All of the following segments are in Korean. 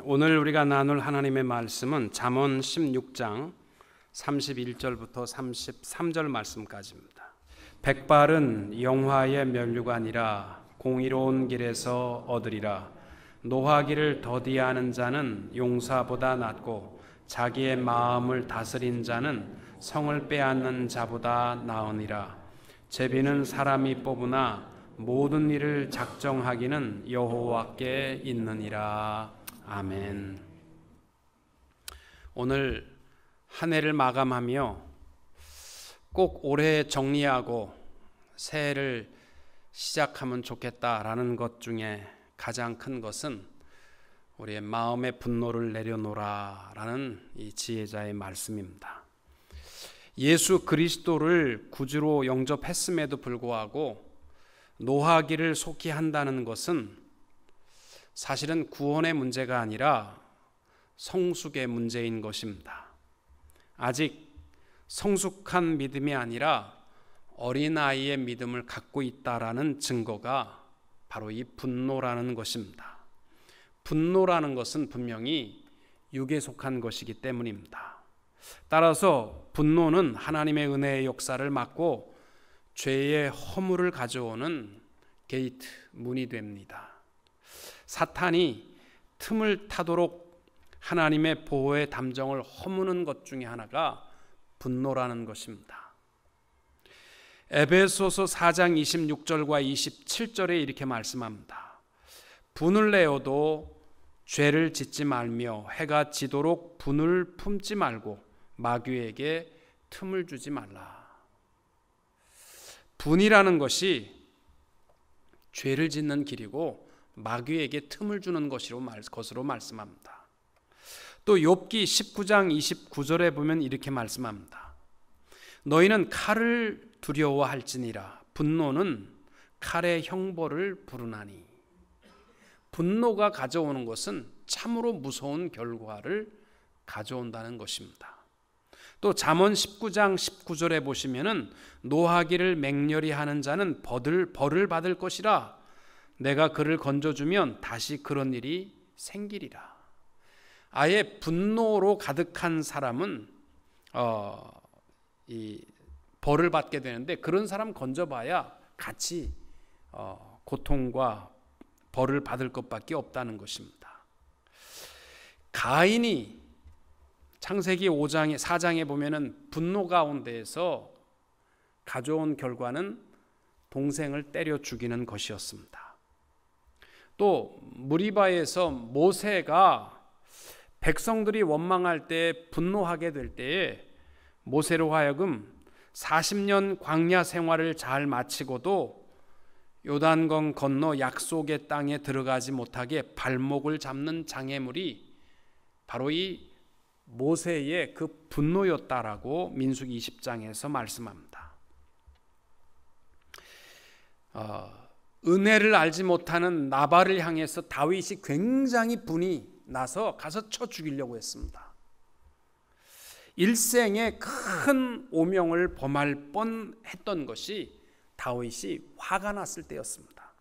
오늘 우리가 나눌 하나님의 말씀은 잠언 16장 31절부터 33절 말씀까지입니다. 백발은 영화의 면류관이라 공의로운 길에서 얻으리라. 노하기를 더디하는 자는 용사보다 낫고 자기의 마음을 다스린 자는 성을 빼앗는 자보다 나으니라. 제비는 사람이 뽑으나 모든 일을 작정하기는 여호와께 있느니라. 아멘. 오늘 한 해를 마감하며 꼭 올해 정리하고 새해를 시작하면 좋겠다라는 것 중에 가장 큰 것은 우리의 마음의 분노를 내려놓으라라는 이 지혜자의 말씀입니다. 예수 그리스도를 구주로 영접했음에도 불구하고 노하기를 속히 한다는 것은 사실은 구원의 문제가 아니라 성숙의 문제인 것입니다. 아직 성숙한 믿음이 아니라 어린아이의 믿음을 갖고 있다라는 증거가 바로 이 분노라는 것입니다. 분노라는 것은 분명히 육에 속한 것이기 때문입니다. 따라서 분노는 하나님의 은혜의 역사를 막고 죄의 허물을 가져오는 게이트, 문이 됩니다. 사탄이 틈을 타도록 하나님의 보호의 담정을 허무는 것 중에 하나가 분노라는 것입니다. 에베소서 4장 26절과 27절에 이렇게 말씀합니다. 분을 내어도 죄를 짓지 말며 해가 지도록 분을 품지 말고 마귀에게 틈을 주지 말라. 분이라는 것이 죄를 짓는 길이고 마귀에게 틈을 주는 것으로 말씀합니다. 또 욥기 19장 29절에 보면 이렇게 말씀합니다. 너희는 칼을 두려워할지니라. 분노는 칼의 형벌을 부르나니. 분노가 가져오는 것은 참으로 무서운 결과를 가져온다는 것입니다. 또 잠언 19장 19절에 보시면은 노하기를 맹렬히 하는 자는 벌을 받을 것이라. 내가 그를 건져주면 다시 그런 일이 생기리라. 아예 분노로 가득한 사람은 이 벌을 받게 되는데 그런 사람 건져봐야 같이 고통과 벌을 받을 것밖에 없다는 것입니다. 가인이 창세기 4장에 보면은 분노 가운데에서 가져온 결과는 동생을 때려 죽이는 것이었습니다. 또 무리바에서 모세가 백성들이 원망할 때 분노하게 될 때에 모세로 하여금 40년 광야 생활을 잘 마치고도 요단강 건너 약속의 땅에 들어가지 못하게 발목을 잡는 장애물이 바로 이 모세의 그 분노였다라고 민수기 20장에서 말씀합니다. 은혜를 알지 못하는 나발을 향해서 다윗이 굉장히 분이 나서 가서 쳐 죽이려고 했습니다. 일생에 큰 오명을 범할 뻔했던 것이 다윗이 화가 났을 때였습니다.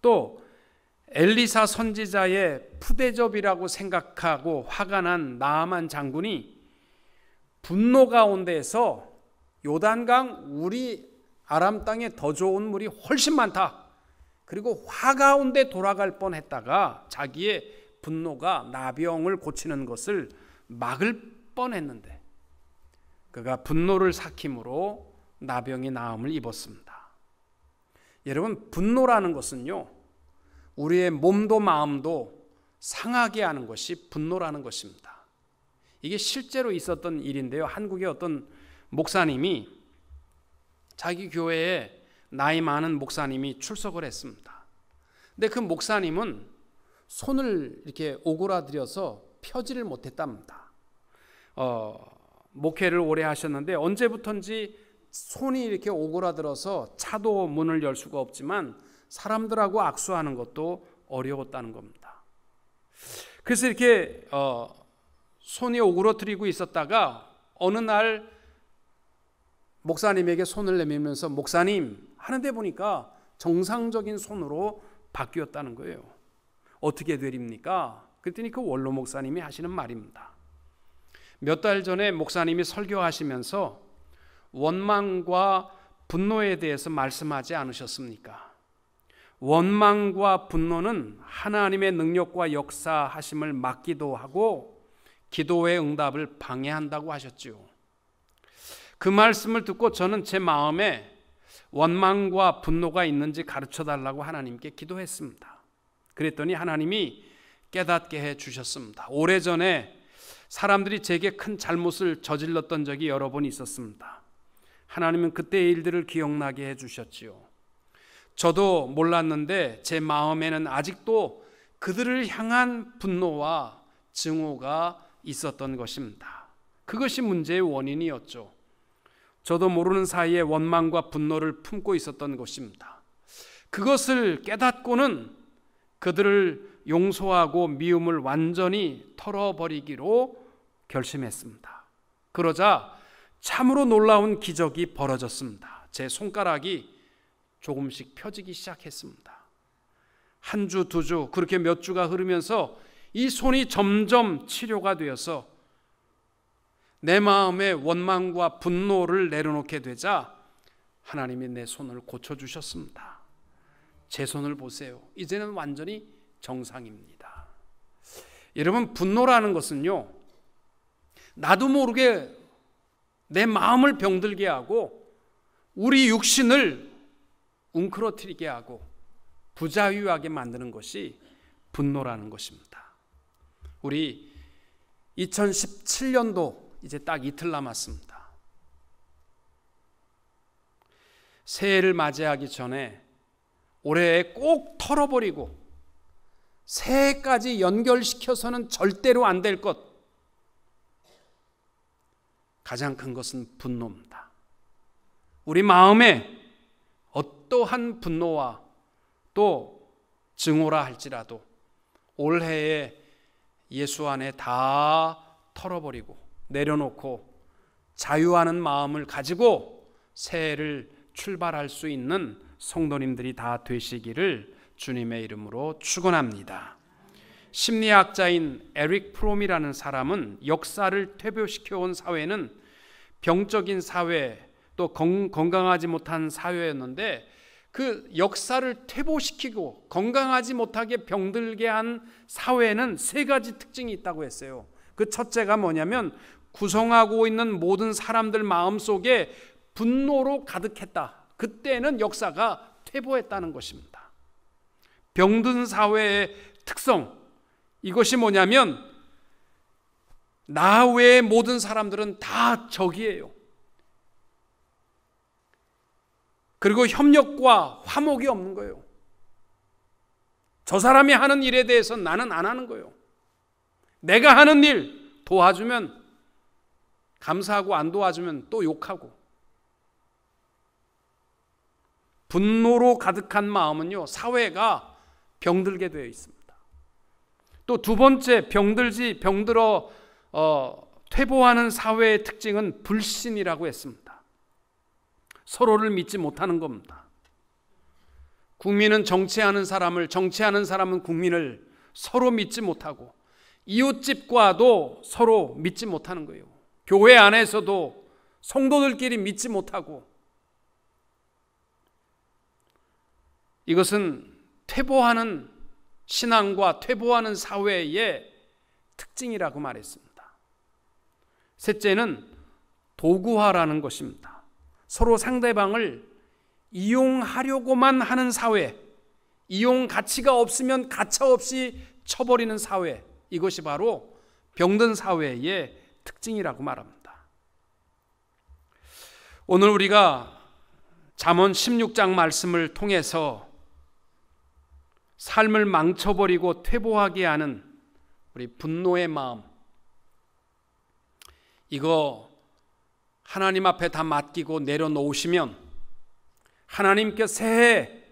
또 엘리사 선지자의 푸대접이라고 생각하고 화가 난 나아만 장군이 분노 가운데에서 요단강 우리 아람 땅에 더 좋은 물이 훨씬 많다. 그리고 화 가운데 돌아갈 뻔했다가 자기의 분노가 나병을 고치는 것을 막을 뻔했는데 그가 분노를 삭힘으로 나병이 나음을 입었습니다. 여러분, 분노라는 것은요, 우리의 몸도 마음도 상하게 하는 것이 분노라는 것입니다. 이게 실제로 있었던 일인데요. 한국의 어떤 목사님이 자기 교회에 나이 많은 목사님이 출석을 했습니다. 근데 그 목사님은 손을 이렇게 오그라들여서 펴지를 못했답니다. 목회를 오래 하셨는데 언제부턴지 손이 이렇게 오그라들어서 차도 문을 열 수가 없지만 사람들하고 악수하는 것도 어려웠다는 겁니다. 그래서 이렇게 손이 오그러뜨리고 있었다가 어느 날 목사님에게 손을 내밀면서 목사님 하는데 보니까 정상적인 손으로 바뀌었다는 거예요. 어떻게 되립니까? 그랬더니 그 원로 목사님이 하시는 말입니다. 몇 달 전에 목사님이 설교하시면서 원망과 분노에 대해서 말씀하지 않으셨습니까? 원망과 분노는 하나님의 능력과 역사하심을 막기도 하고 기도의 응답을 방해한다고 하셨죠. 그 말씀을 듣고 저는 제 마음에 원망과 분노가 있는지 가르쳐 달라고 하나님께 기도했습니다. 그랬더니 하나님이 깨닫게 해 주셨습니다. 오래전에 사람들이 제게 큰 잘못을 저질렀던 적이 여러 번 있었습니다. 하나님은 그때의 일들을 기억나게 해 주셨지요. 저도 몰랐는데 제 마음에는 아직도 그들을 향한 분노와 증오가 있었던 것입니다. 그것이 문제의 원인이었죠. 저도 모르는 사이에 원망과 분노를 품고 있었던 것입니다. 그것을 깨닫고는 그들을 용서하고 미움을 완전히 털어버리기로 결심했습니다. 그러자 참으로 놀라운 기적이 벌어졌습니다. 제 손가락이 조금씩 펴지기 시작했습니다. 한 주, 두 주, 그렇게 몇 주가 흐르면서 이 손이 점점 치료가 되어서 내 마음의 원망과 분노를 내려놓게 되자 하나님이 내 손을 고쳐주셨습니다. 제 손을 보세요. 이제는 완전히 정상입니다. 여러분, 분노라는 것은요, 나도 모르게 내 마음을 병들게 하고 우리 육신을 웅크러뜨리게 하고 부자유하게 만드는 것이 분노라는 것입니다. 우리 2017년도 이제 딱 이틀 남았습니다. 새해를 맞이하기 전에 올해에 꼭 털어버리고 새해까지 연결시켜서는 절대로 안 될 것, 가장 큰 것은 분노입니다. 우리 마음에 어떠한 분노와 또 증오라 할지라도 올해에 예수 안에 다 털어버리고 내려놓고 자유하는 마음을 가지고 새해를 출발할 수 있는 성도님들이 다 되시기를 주님의 이름으로 축원합니다. 심리학자인 에릭 프롬이라는 사람은 역사를 퇴보시켜온 사회는 병적인 사회, 또 건강하지 못한 사회였는데 그 역사를 퇴보시키고 건강하지 못하게 병들게 한 사회에는 세 가지 특징이 있다고 했어요. 그 첫째가 뭐냐면 구성하고 있는 모든 사람들 마음속에 분노로 가득했다. 그때는 역사가 퇴보했다는 것입니다. 병든 사회의 특성, 이것이 뭐냐면 나 외의 모든 사람들은 다 적이에요. 그리고 협력과 화목이 없는 거예요. 저 사람이 하는 일에 대해서 나는 안 하는 거예요. 내가 하는 일 도와주면 감사하고 안 도와주면 또 욕하고. 분노로 가득한 마음은요, 사회가 병들게 되어 있습니다. 또 두 번째, 병들어 퇴보하는 사회의 특징은 불신이라고 했습니다. 서로를 믿지 못하는 겁니다. 국민은 정치하는 사람을, 정치하는 사람은 국민을 서로 믿지 못하고 이웃집과도 서로 믿지 못하는 거예요. 교회 안에서도 성도들끼리 믿지 못하고. 이것은 퇴보하는 신앙과 퇴보하는 사회의 특징이라고 말했습니다. 셋째는 도구화라는 것입니다. 서로 상대방을 이용하려고만 하는 사회, 이용 가치가 없으면 가차없이 쳐버리는 사회, 이것이 바로 병든 사회의 특징이라고 말합니다. 오늘 우리가 잠언 16장 말씀을 통해서 삶을 망쳐버리고 퇴보하게 하는 우리 분노의 마음, 이거 하나님 앞에 다 맡기고 내려놓으시면 하나님께 새해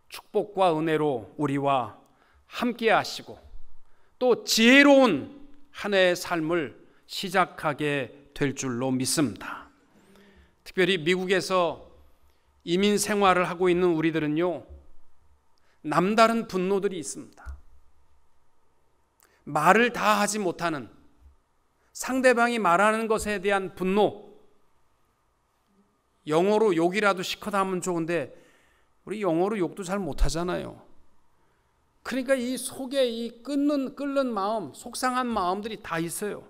축복과 은혜로 우리와 함께 하시고 또 지혜로운 한 해의 삶을 시작하게 될 줄로 믿습니다. 특별히 미국에서 이민 생활을 하고 있는 우리들은요, 남다른 분노들이 있습니다. 말을 다 하지 못하는, 상대방이 말하는 것에 대한 분노, 영어로 욕이라도 시커다 하면 좋은데 우리 영어로 욕도 잘 못하잖아요. 그러니까 이 속에 이 끓는 마음, 속상한 마음들이 다 있어요.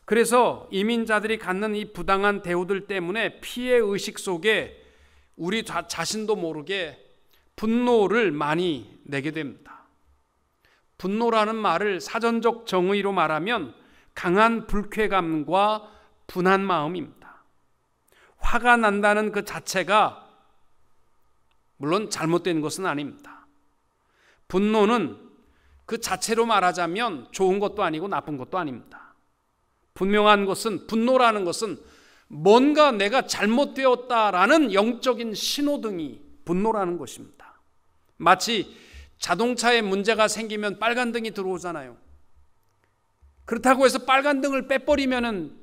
그래서 이민자들이 갖는 이 부당한 대우들 때문에 피해 의식 속에 우리 자신도 모르게 분노를 많이 내게 됩니다. 분노라는 말을 사전적 정의로 말하면 강한 불쾌감과 분한 마음입니다. 화가 난다는 그 자체가 물론 잘못된 것은 아닙니다. 분노는 그 자체로 말하자면 좋은 것도 아니고 나쁜 것도 아닙니다. 분명한 것은, 분노라는 것은 뭔가 내가 잘못되었다라는 영적인 신호등이 분노라는 것입니다. 마치 자동차에 문제가 생기면 빨간 등이 들어오잖아요. 그렇다고 해서 빨간 등을 빼버리면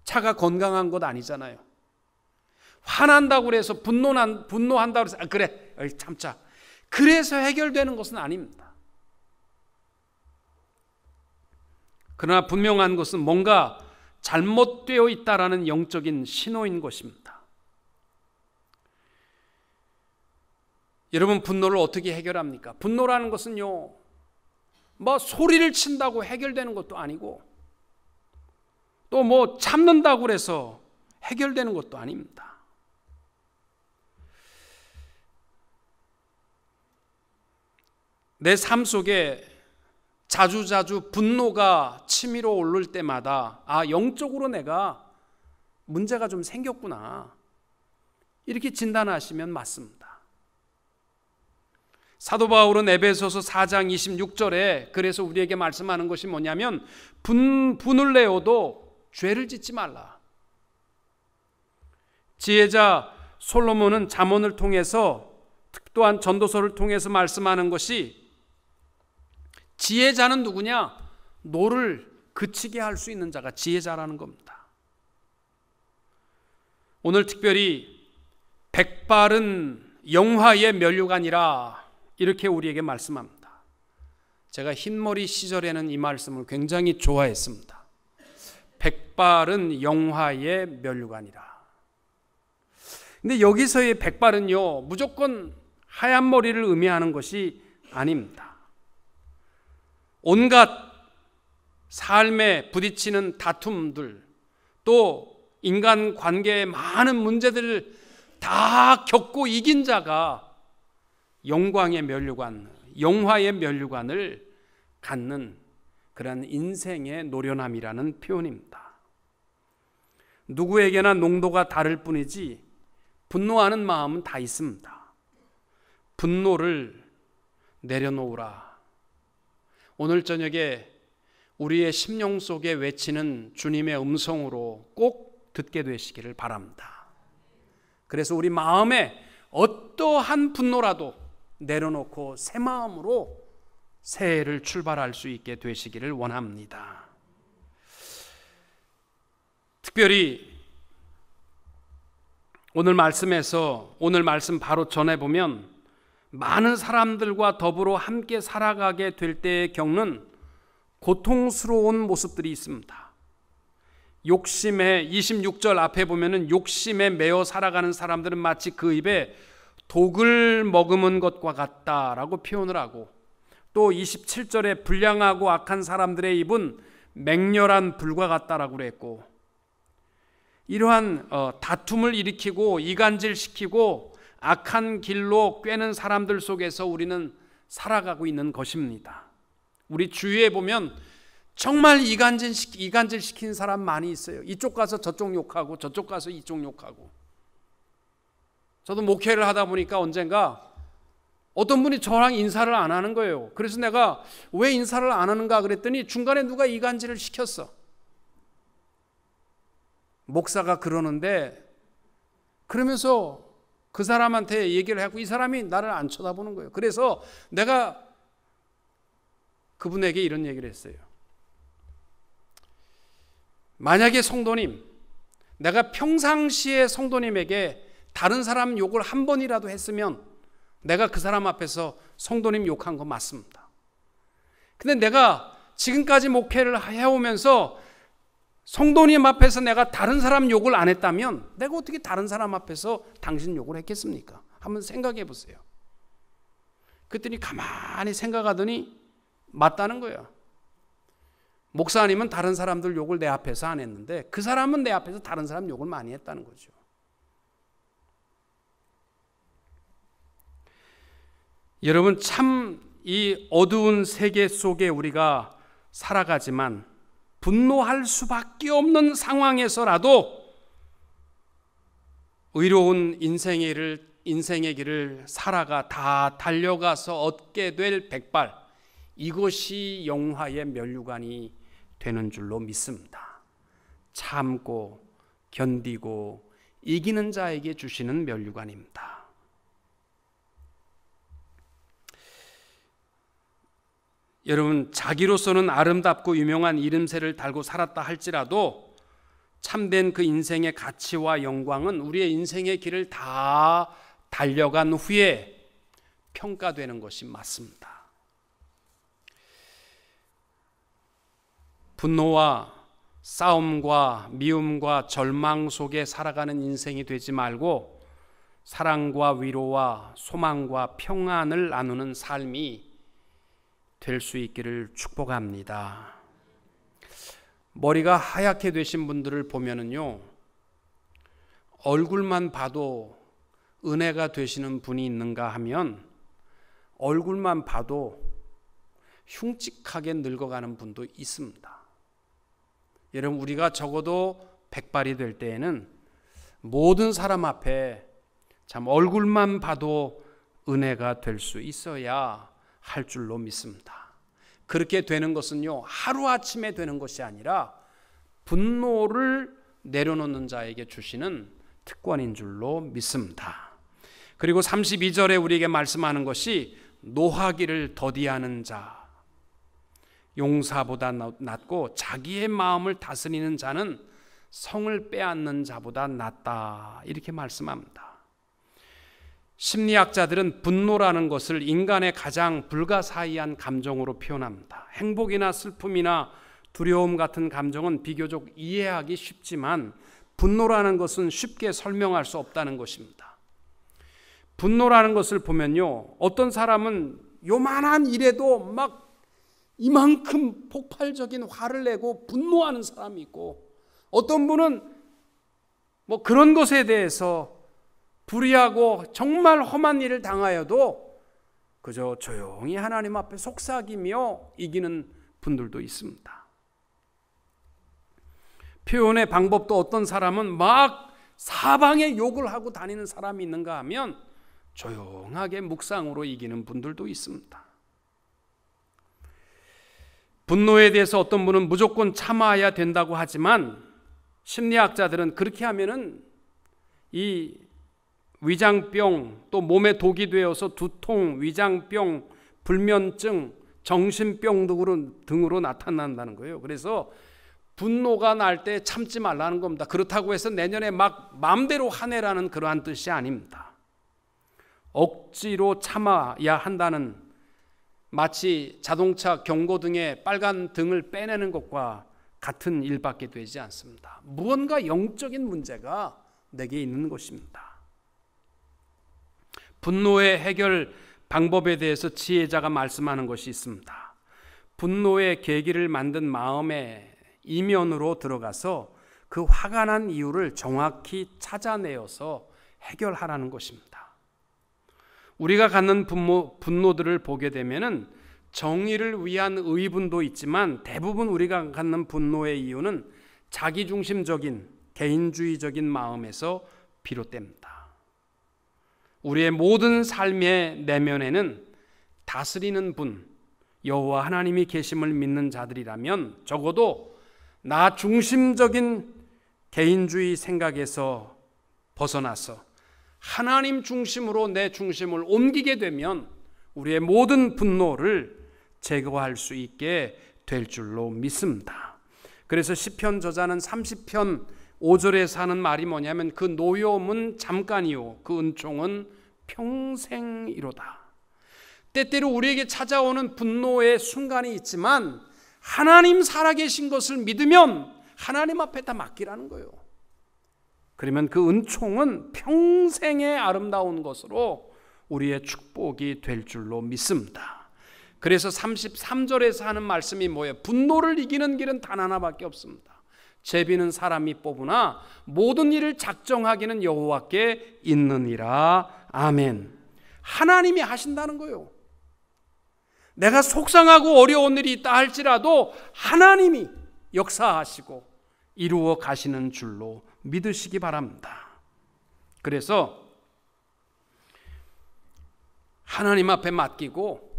차가 건강한 것 아니잖아요. 화난다고 해서 분노한다고 해서 그래 참자, 그래서 해결되는 것은 아닙니다. 그러나 분명한 것은 뭔가 잘못되어 있다라는 영적인 신호인 것입니다. 여러분, 분노를 어떻게 해결합니까? 분노라는 것은요, 뭐 소리를 친다고 해결되는 것도 아니고 또 뭐 참는다고 해서 해결되는 것도 아닙니다. 내 삶 속에 자주자주 분노가 치밀어 오를 때마다 영적으로 내가 문제가 좀 생겼구나, 이렇게 진단하시면 맞습니다. 사도 바울은 에베소서 4장 26절에 그래서 우리에게 말씀하는 것이 뭐냐면 분을 내어도 죄를 짓지 말라. 지혜자 솔로몬은 잠언을 통해서, 또한 전도서를 통해서 말씀하는 것이, 지혜자는 누구냐? 노를 그치게 할 수 있는 자가 지혜자라는 겁니다. 오늘 특별히 백발은 영화의 면류관이라 이렇게 우리에게 말씀합니다. 제가 흰머리 시절에는 이 말씀을 굉장히 좋아했습니다. 백발은 영화의 면류관이라. 근데 여기서의 백발은요, 무조건 하얀 머리를 의미하는 것이 아닙니다. 온갖 삶에 부딪히는 다툼들, 또 인간 관계의 많은 문제들을 다 겪고 이긴 자가 영광의 면류관, 영화의 면류관을 갖는 그런 인생의 노련함이라는 표현입니다. 누구에게나 농도가 다를 뿐이지 분노하는 마음은 다 있습니다. 분노를 내려놓으라. 오늘 저녁에 우리의 심령 속에 외치는 주님의 음성으로 꼭 듣게 되시기를 바랍니다. 그래서 우리 마음에 어떠한 분노라도 내려놓고 새 마음으로 새해를 출발할 수 있게 되시기를 원합니다. 특별히 오늘 말씀에서, 오늘 말씀 바로 전해보면 많은 사람들과 더불어 함께 살아가게 될 때에 겪는 고통스러운 모습들이 있습니다. 욕심에, 26절 앞에 보면은 욕심에 매여 살아가는 사람들은 마치 그 입에 독을 머금은 것과 같다라고 표현을 하고, 또 27절에 불량하고 악한 사람들의 입은 맹렬한 불과 같다라고 그랬고, 이러한 다툼을 일으키고 이간질시키고 악한 길로 꿰는 사람들 속에서 우리는 살아가고 있는 것입니다. 우리 주위에 보면 정말 이간질시킨 사람 많이 있어요. 이쪽 가서 저쪽 욕하고 저쪽 가서 이쪽 욕하고. 저도 목회를 하다 보니까 언젠가 어떤 분이 저랑 인사를 안 하는 거예요. 그래서 내가 왜 인사를 안 하는가 그랬더니 중간에 누가 이간질을 시켰어. 목사가 그러는데, 그러면서 그 사람한테 얘기를 하고 이 사람이 나를 안 쳐다보는 거예요. 그래서 내가 그분에게 이런 얘기를 했어요. 만약에 성도님, 내가 평상시에 성도님에게 다른 사람 욕을 한 번이라도 했으면 내가 그 사람 앞에서 성도님 욕한 거 맞습니다. 근데 내가 지금까지 목회를 해오면서 성도님 앞에서 내가 다른 사람 욕을 안 했다면 내가 어떻게 다른 사람 앞에서 당신 욕을 했겠습니까? 한번 생각해 보세요. 그랬더니 가만히 생각하더니 맞다는 거예요. 목사님은 다른 사람들 욕을 내 앞에서 안 했는데 그 사람은 내 앞에서 다른 사람 욕을 많이 했다는 거죠. 여러분, 참 이 어두운 세계 속에 우리가 살아가지만 분노할 수밖에 없는 상황에서라도 의로운 인생의 길을 살아가 다 달려가서 얻게 될 백발, 이것이 영화의 면류관이 되는 줄로 믿습니다. 참고 견디고 이기는 자에게 주시는 면류관입니다. 여러분, 자기로서는 아름답고 유명한 이름새를 달고 살았다 할지라도 참된 그 인생의 가치와 영광은 우리의 인생의 길을 다 달려간 후에 평가되는 것이 맞습니다. 분노와 싸움과 미움과 절망 속에 살아가는 인생이 되지 말고 사랑과 위로와 소망과 평안을 나누는 삶이 될 수 있기를 축복합니다. 머리가 하얗게 되신 분들을 보면은요, 얼굴만 봐도 은혜가 되시는 분이 있는가 하면 얼굴만 봐도 흉측하게 늙어가는 분도 있습니다. 여러분, 우리가 적어도 백발이 될 때에는 모든 사람 앞에 참 얼굴만 봐도 은혜가 될 수 있어야 할 줄로 믿습니다. 그렇게 되는 것은요, 하루아침에 되는 것이 아니라 분노를 내려놓는 자에게 주시는 특권인 줄로 믿습니다. 그리고 32절에 우리에게 말씀하는 것이 노하기를 더디하는 자, 용사보다 낫고 자기의 마음을 다스리는 자는 성을 빼앗는 자보다 낫다, 이렇게 말씀합니다. 심리학자들은 분노라는 것을 인간의 가장 불가사의한 감정으로 표현합니다. 행복이나 슬픔이나 두려움 같은 감정은 비교적 이해하기 쉽지만 분노라는 것은 쉽게 설명할 수 없다는 것입니다. 분노라는 것을 보면요, 어떤 사람은 요만한 일에도 막 이만큼 폭발적인 화를 내고 분노하는 사람이 있고, 어떤 분은 뭐 그런 것에 대해서 불의하고 정말 험한 일을 당하여도 그저 조용히 하나님 앞에 속삭이며 이기는 분들도 있습니다. 표현의 방법도 어떤 사람은 막 사방에 욕을 하고 다니는 사람이 있는가 하면 조용하게 묵상으로 이기는 분들도 있습니다. 분노에 대해서 어떤 분은 무조건 참아야 된다고 하지만 심리학자들은 그렇게 하면은 이 위장병, 또 몸에 독이 되어서 두통, 위장병, 불면증, 정신병 등으로 나타난다는 거예요. 그래서 분노가 날 때 참지 말라는 겁니다. 그렇다고 해서 내년에 막 마음대로 하내라는 그러한 뜻이 아닙니다. 억지로 참아야 한다는, 마치 자동차 경고등에 빨간 등을 빼내는 것과 같은 일밖에 되지 않습니다. 무언가 영적인 문제가 내게 있는 것입니다. 분노의 해결 방법에 대해서 지혜자가 말씀하는 것이 있습니다. 분노의 계기를 만든 마음의 이면으로 들어가서 그 화가 난 이유를 정확히 찾아내어서 해결하라는 것입니다. 우리가 갖는 분노들을 보게 되면은 정의를 위한 의분도 있지만 대부분 우리가 갖는 분노의 이유는 자기중심적인 개인주의적인 마음에서 비롯됩니다. 우리의 모든 삶의 내면에는 다스리는 분, 여호와 하나님이 계심을 믿는 자들이라면 적어도 나 중심적인 개인주의 생각에서 벗어나서 하나님 중심으로 내 중심을 옮기게 되면 우리의 모든 분노를 제거할 수 있게 될 줄로 믿습니다. 그래서 시편 저자는 30편 5절에서 하는 말이 뭐냐면 그 노여움은 잠깐이요 그 은총은 평생이로다. 때때로 우리에게 찾아오는 분노의 순간이 있지만 하나님 살아계신 것을 믿으면 하나님 앞에 다 맡기라는 거예요. 그러면 그 은총은 평생의 아름다운 것으로 우리의 축복이 될 줄로 믿습니다. 그래서 33절에서 하는 말씀이 뭐예요? 분노를 이기는 길은 단 하나밖에 없습니다. 제비는 사람이 뽑으나 모든 일을 작정하기는 여호와께 있느니라. 아멘. 하나님이 하신다는 거예요. 내가 속상하고 어려운 일이 있다 할지라도 하나님이 역사하시고 이루어 가시는 줄로 믿으시기 바랍니다. 그래서 하나님 앞에 맡기고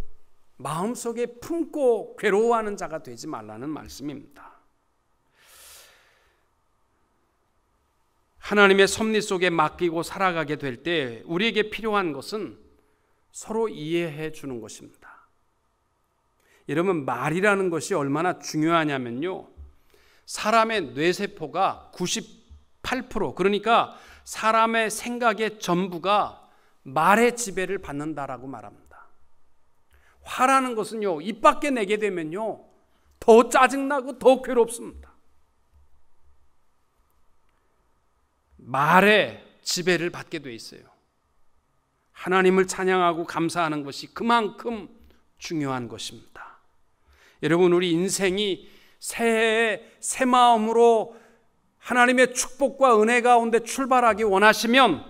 마음속에 품고 괴로워하는 자가 되지 말라는 말씀입니다. 하나님의 섭리 속에 맡기고 살아가게 될 때 우리에게 필요한 것은 서로 이해해 주는 것입니다. 여러분, 말이라는 것이 얼마나 중요하냐면요, 사람의 뇌세포가 98%, 그러니까 사람의 생각의 전부가 말의 지배를 받는다라고 말합니다. 화라는 것은요, 입 밖에 내게 되면요 더 짜증나고 더 괴롭습니다. 말의 지배를 받게 돼 있어요. 하나님을 찬양하고 감사하는 것이 그만큼 중요한 것입니다. 여러분, 우리 인생이 새해에 새 마음으로 하나님의 축복과 은혜 가운데 출발하기 원하시면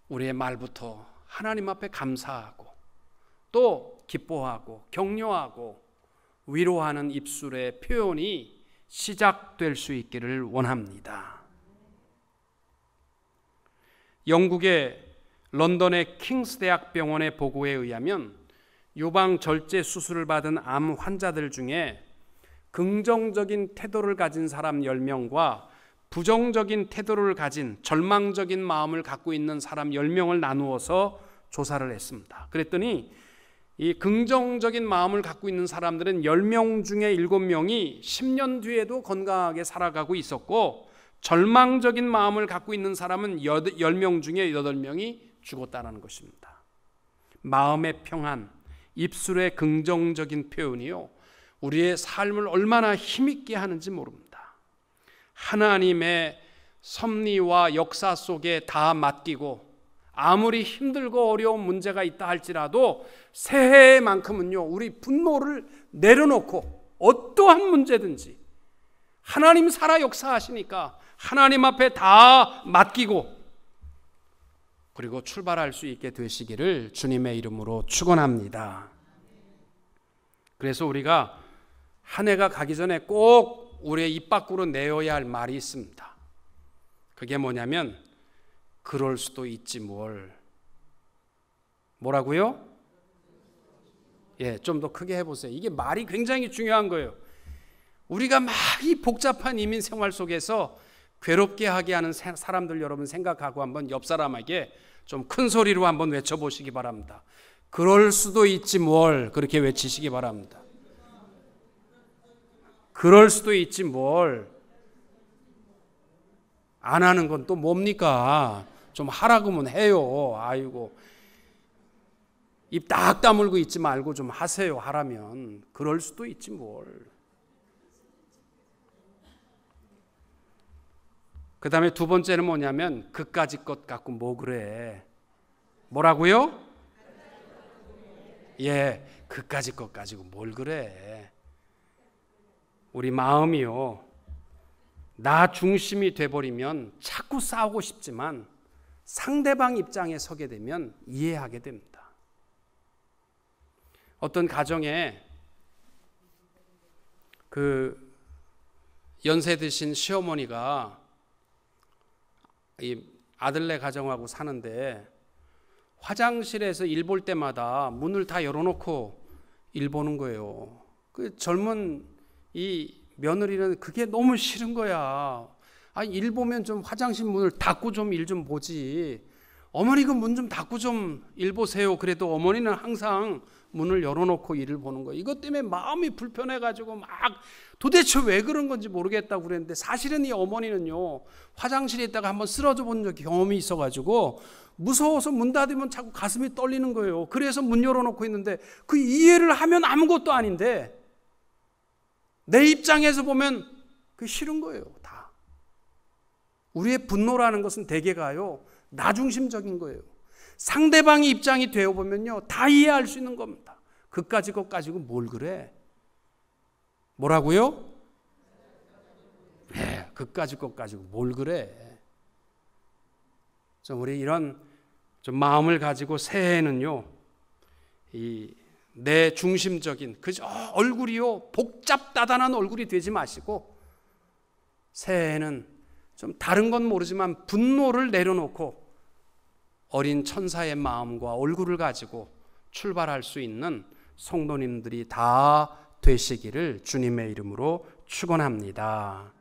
우리의 말부터 하나님 앞에 감사하고 또 기뻐하고 격려하고 위로하는 입술의 표현이 시작될 수 있기를 원합니다. 영국의 런던의 킹스 대학병원의 보고에 의하면 유방 절제 수술을 받은 암 환자들 중에 긍정적인 태도를 가진 사람 10명과 부정적인 태도를 가진 절망적인 마음을 갖고 있는 사람 10명을 나누어서 조사를 했습니다. 그랬더니 이 긍정적인 마음을 갖고 있는 사람들은 10명 중에 7명이 10년 뒤에도 건강하게 살아가고 있었고, 절망적인 마음을 갖고 있는 사람은 10명 중에 8명이 죽었다는 것입니다. 마음의 평안, 입술의 긍정적인 표현이요, 우리의 삶을 얼마나 힘있게 하는지 모릅니다. 하나님의 섭리와 역사 속에 다 맡기고 아무리 힘들고 어려운 문제가 있다 할지라도 새해만큼은요, 우리 분노를 내려놓고 어떠한 문제든지 하나님 살아 역사하시니까 하나님 앞에 다 맡기고 그리고 출발할 수 있게 되시기를 주님의 이름으로 축원합니다. 그래서 우리가 한 해가 가기 전에 꼭 우리의 입 밖으로 내어야 할 말이 있습니다. 그게 뭐냐면 그럴 수도 있지 뭘. 뭐라고요? 좀 더 크게 해보세요. 이게 말이 굉장히 중요한 거예요. 우리가 막 이 복잡한 이민 생활 속에서 괴롭게 하게 하는 사람들 여러분 생각하고 한번 옆 사람에게 좀 큰 소리로 한번 외쳐보시기 바랍니다. 그럴 수도 있지 뭘. 그렇게 외치시기 바랍니다. 그럴 수도 있지 뭘. 안 하는 건 또 뭡니까? 좀 하라고 하면 해요. 아이고, 입 딱 다물고 있지 말고 좀 하세요. 하라면. 그럴 수도 있지 뭘. 그 다음에 두 번째는 뭐냐면 그까짓 것 갖고 뭐 그래. 뭐라고요? 그까짓 것 가지고 뭘 그래. 우리 마음이요, 나 중심이 돼버리면 자꾸 싸우고 싶지만 상대방 입장에 서게 되면 이해하게 됩니다. 어떤 가정에 그 연세 드신 시어머니가 이 아들네 가정하고 사는데 화장실에서 일 볼 때마다 문을 다 열어놓고 일 보는 거예요. 그 젊은 이 며느리는 그게 너무 싫은 거야. 일 보면 좀 화장실 문을 닫고 좀 일 좀 보지. 어머니 그 문 좀 닫고 좀 일 보세요. 그래도 어머니는 항상 문을 열어놓고 일을 보는 거예요. 이것 때문에 마음이 불편해가지고 막 도대체 왜 그런 건지 모르겠다고 그랬는데, 사실은 이 어머니는요, 화장실에 있다가 한번 쓰러져 본 경험이 있어가지고 무서워서 문 닫으면 자꾸 가슴이 떨리는 거예요. 그래서 문 열어놓고 있는데, 그 이해를 하면 아무것도 아닌데 내 입장에서 보면 그게 싫은 거예요. 다. 우리의 분노라는 것은 대개가요, 나중심적인 거예요. 상대방의 입장이 되어보면요, 다 이해할 수 있는 겁니다. 그까짓 것 가지고 뭘 그래? 뭐라고요? 네, 그까짓 것 가지고 뭘 그래? 좀 우리 이런 좀 마음을 가지고 새해에는요, 이 내 중심적인 그저 얼굴이요, 복잡다단한 얼굴이 되지 마시고, 새해에는 좀 다른 건 모르지만 분노를 내려놓고 어린 천사의 마음과 얼굴을 가지고 출발할 수 있는 성도님들이 다 되시기를 주님의 이름으로 축원합니다.